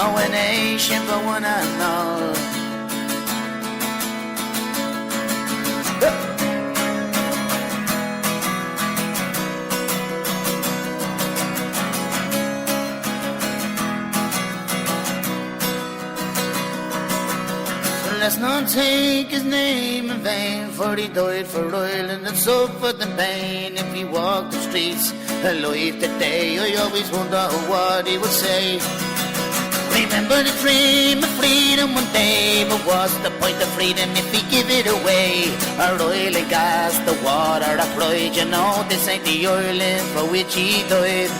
Oh, a nation for one and all. Let's not take his name in vain, for he died for Ireland and suffered the pain. If he walked the streets alive today, I always wonder what he would say. Remember the dream of freedom one day, but what's the point of freedom if we give it away? Our oil and gas, the water, our pride, you know, this ain't the Ireland for which he died.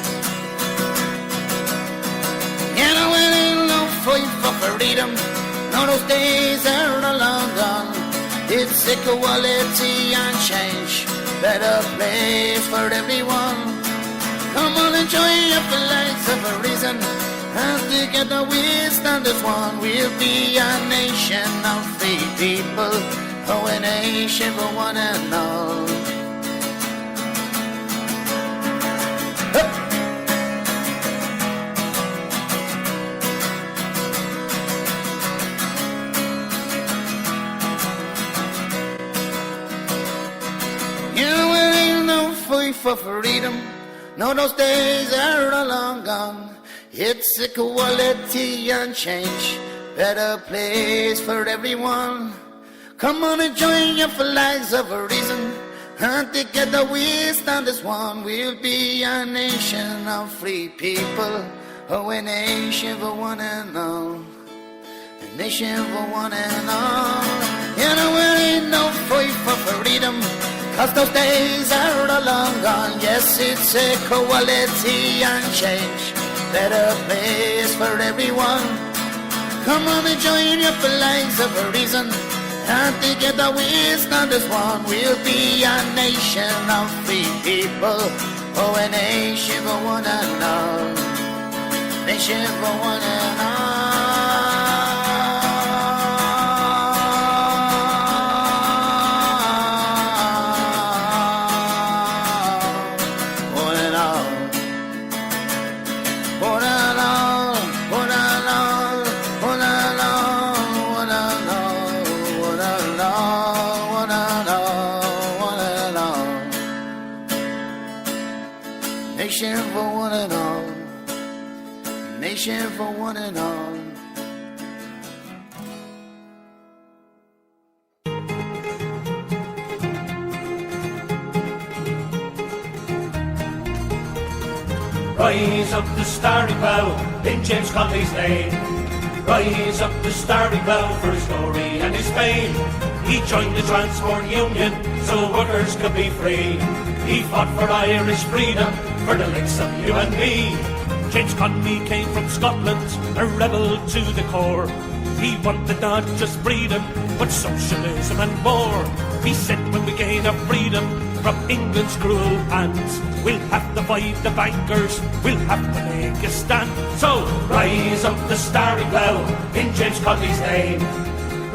You know, it ain't no fight for freedom. No, those days are long gone. It's equality and change, better place for everyone. Come on, enjoy your lives of a reason, and together we stand as one. We'll be a nation of free people, oh, a nation for one and all. For freedom, no, those days are long gone. It's equality and change, better place for everyone. Come on and join your flags of a reason, and together we stand as one. We'll be a nation of free people, oh, a nation for one and all. A nation for one and all. You know, there ain't no fight for freedom, 'cause those days are long gone. Yes, it's equality and change, better place for everyone. Come on and join your flags of a reason, and together we stand as one. We'll be a nation of free people, oh, a nation for one and all. Nation for one and all. Nation for one and all. Nation for one and all. Rise up the Starry Bow in James Connolly's name. Rise up the Starry Bow for his glory and his fame. He joined the Transport Union so workers could be free. He fought for Irish freedom for the likes of you and me. James Connolly came from Scotland, a rebel to the core. He wanted not just freedom, but socialism and more. He said when we gain our freedom from England's cruel hands, we'll have to fight the bankers, we'll have to make a stand. So rise up the Starry Bow in James Connolly's name.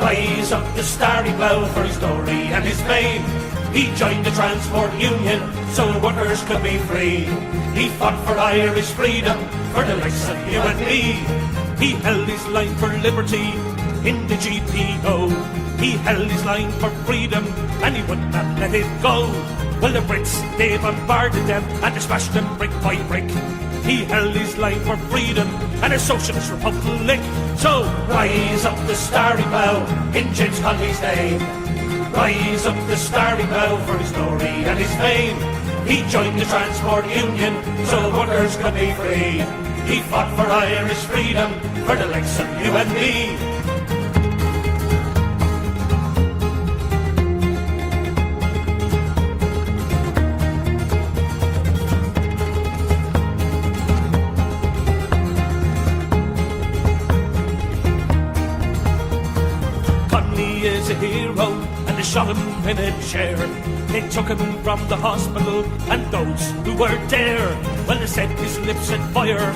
Rise up the Starry Bow for his glory and his fame. He joined the Transport Union so workers could be free. He fought for Irish freedom for the likes of you and me. He held his line for liberty in the GPO. He held his line for freedom and he would not let it go. Well, the Brits, they bombarded them and they smashed them brick by brick. He held his line for freedom and a socialist republic. So rise up the Starry Bow in James Connolly's name. Rise up the Starry Bow for his glory and his fame. He joined the Transport Union so workers could be free. He fought for Irish freedom for the likes of you and me. Connolly is a hero and they shot him in a chair. They took him from the hospital and those who were there, well, they set his lips at fire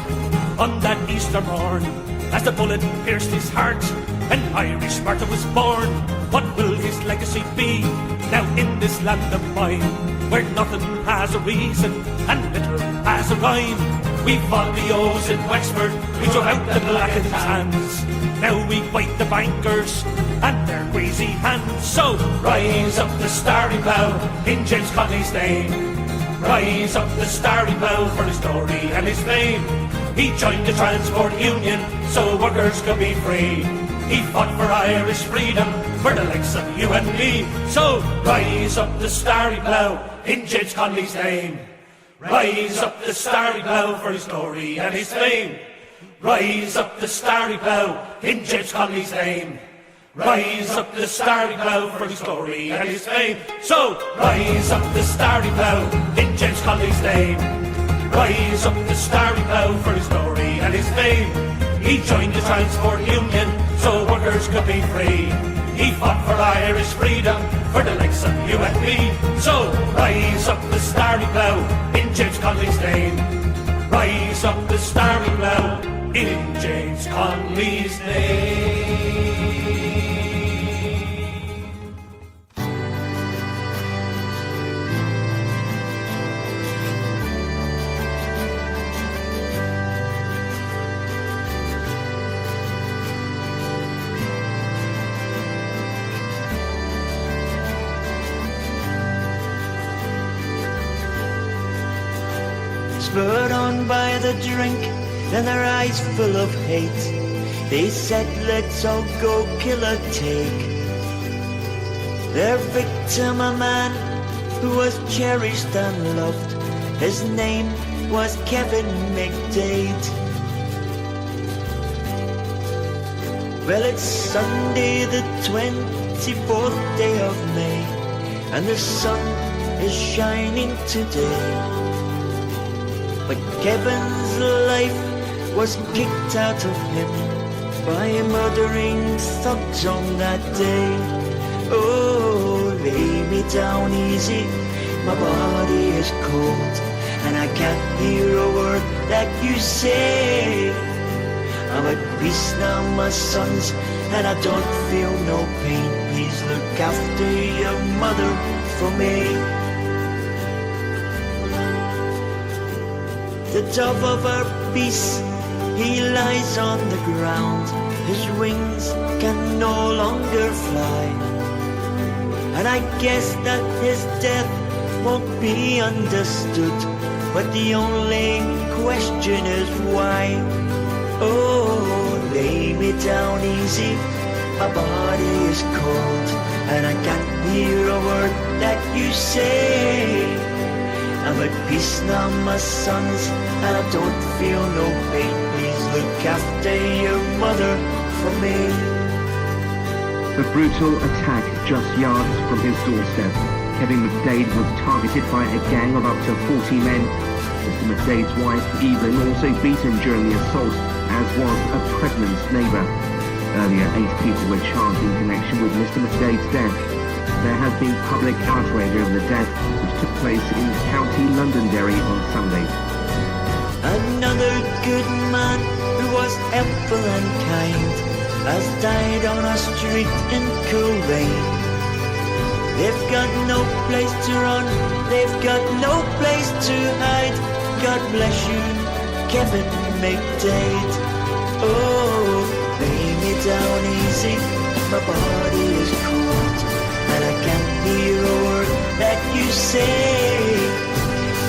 on that Easter morn. As the bullet pierced his heart, an Irish martyr was born. What will his legacy be now in this land of mine, where nothing has a reason and little has a rhyme? We fought the O's in Wexford, we drove out the black and tans. Now we fight the bankers and their queasy hands. So rise up the starry bow in James Connolly's name. Rise up the starry bow for his glory and his fame. He joined the Transport Union so workers could be free. He fought for Irish freedom for the likes of you and me. So rise up the starry bow in James Connolly's name. Rise up the starry bow for his glory and his fame. Rise up the starry bow in James Connolly's name. Rise up the starry bow for his glory and his fame. So rise up the starry bow in James Connolly's name. Rise up the starry bow for his glory and his fame. He joined the Transport Union so workers could be free. He fought for Irish freedom for the likes of you and me. So rise up the starry bow in James Connolly's name. Rise up the starry bow in James Connolly's name. Spurred on by the drink and their eyes full of hate, they said, let's all go kill or take. Their victim, a man who was cherished and loved. His name was Kevin McDade. Well, it's Sunday the 24th day of May, and the sun is shining today. But Kevin's life was kicked out of him by murdering thugs on that day. Oh, lay me down easy, my body is cold, and I can't hear a word that you say. I'm at peace now, my sons, and I don't feel no pain. Please look after your mother for me. The dove of our peace, he lies on the ground. His wings can no longer fly, and I guess that his death won't be understood, but the only question is why. Oh, lay me down easy, my body is cold, and I can't hear a word that you say. I'm at peace now, my sons, and I don't feel no pain. Please look after your mother for me. A brutal attack just yards from his doorstep. Kevin McDade was targeted by a gang of up to 40 men. Mr. McDade's wife, Evelyn, also beaten during the assault, as was a pregnant neighbour. Earlier, 8 people were charged in connection with Mr. McDade's death. There has been public outrage over the death, which took place in County Londonderry on Sunday. Another good man who was helpful and kind has died on a street in Coleraine. They've got no place to run, they've got no place to hide. God bless you, Kevin McDade. Oh, lay me down easy, my body is cold, and I can't hear a word that you say.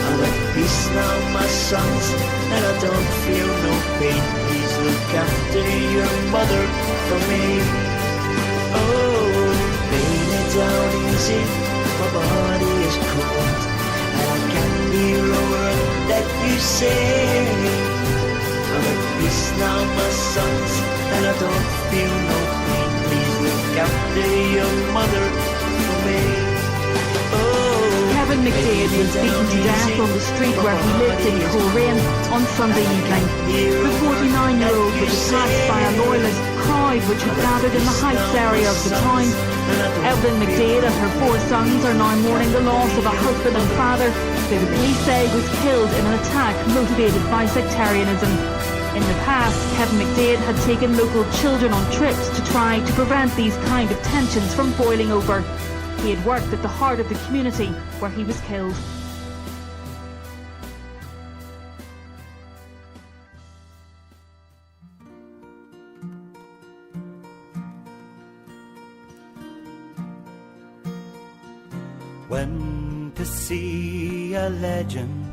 I'm at peace now, my sons, and I don't feel no pain. Please look after your mother for me. Oh, lay me down easy, my body is cold, and I can't hear a word that you say. I'm at peace now, my sons, and I don't feel no pain. Please look after your mother for me. Kevin McDade was beaten to death on the street where he lived in Coleraine on Sunday evening. The 49-year-old was attacked by a loyalist crowd which had gathered in the Heights area of the town. Evelyn McDade and her 4 sons are now mourning the loss of a husband and father who the police say was killed in an attack motivated by sectarianism. In the past, Kevin McDade had taken local children on trips to try to prevent these kind of tensions from boiling over. He had worked at the heart of the community where he was killed. Went to see a legend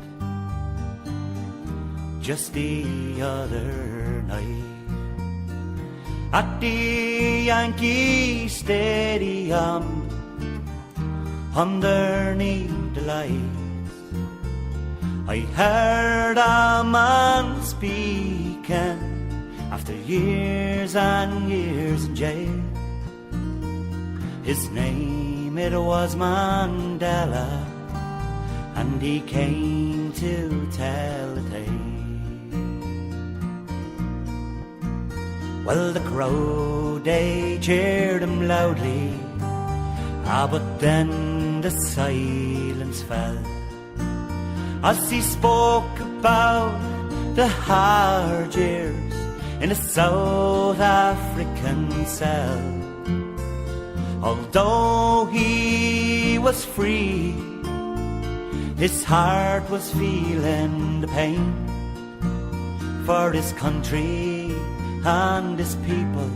just the other night at the Yankee Stadium underneath the lights. I heard a man speaking after years and years in jail. His name, it was Mandela, and he came to tell the tale. Well, the crowd, they cheered him loudly, but then the silence fell as he spoke about the hard years in a South African cell. Although he was free, his heart was feeling the pain, for his country and his people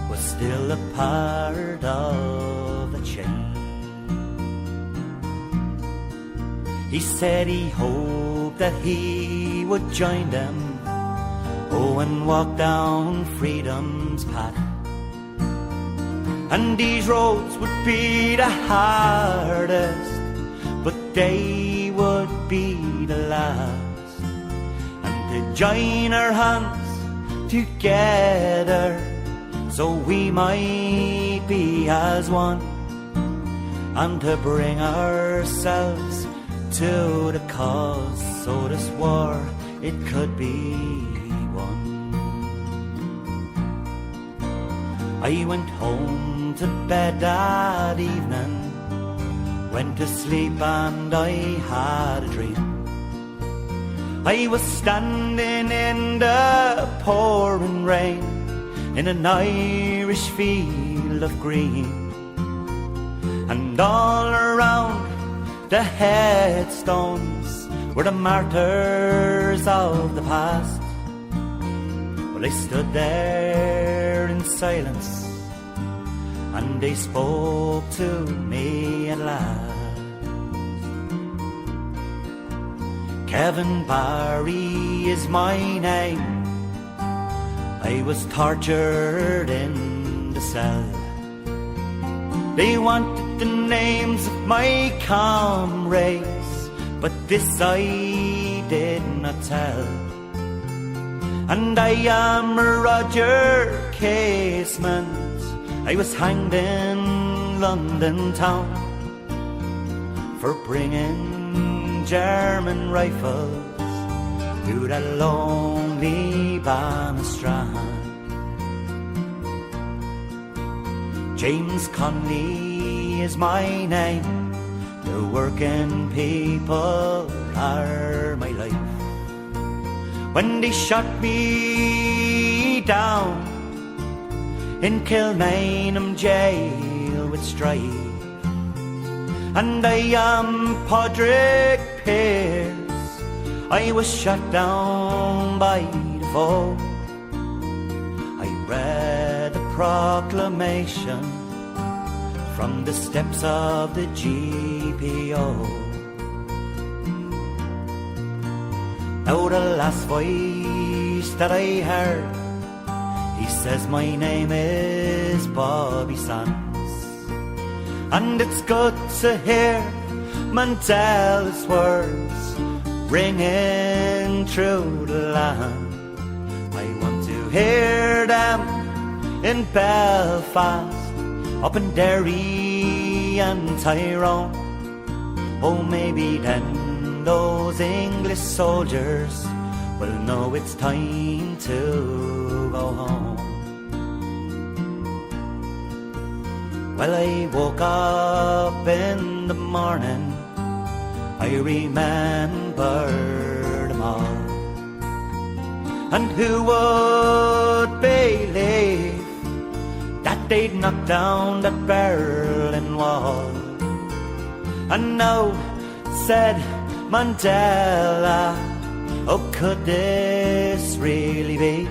was still a part of the chain. He said he hoped that he would join them, and walk down freedom's path. And these roads would be the hardest, but they would be the last. And to join our hands together, so we might be as one, and to bring ourselves to the cause, so this war, it could be won. I went home to bed that evening, went to sleep and I had a dream. I was standing in the pouring rain in an Irish field of green, and all around the headstones were the martyrs of the past. Well, I stood there in silence, and they spoke to me at last. Kevin Barry is my name. I was tortured in the cell. They wanted the names of my comrades, but this I did not tell. And I am Roger Casement. I was hanged in London town for bringing German rifles to that lonely Bannostrand. James Conley is my name. The working people are my life. When they shot me down in Kilmainham jail with strife, and I am Padraig Pearse, I was shot down by the foe. I read the proclamation from the steps of the GPO. Now the last voice that I heard, he says my name is Bobby Sands, and it's good to hear Mandela's words ringing through the land. I want to hear them in Belfast, up in Derry and Tyrone. Oh, maybe then those English soldiers will know it's time to go home. Well, I woke up in the morning, I remember them all. And who would believe that they'd knock down that Berlin Wall? And now, said Mandela, oh, could this really be?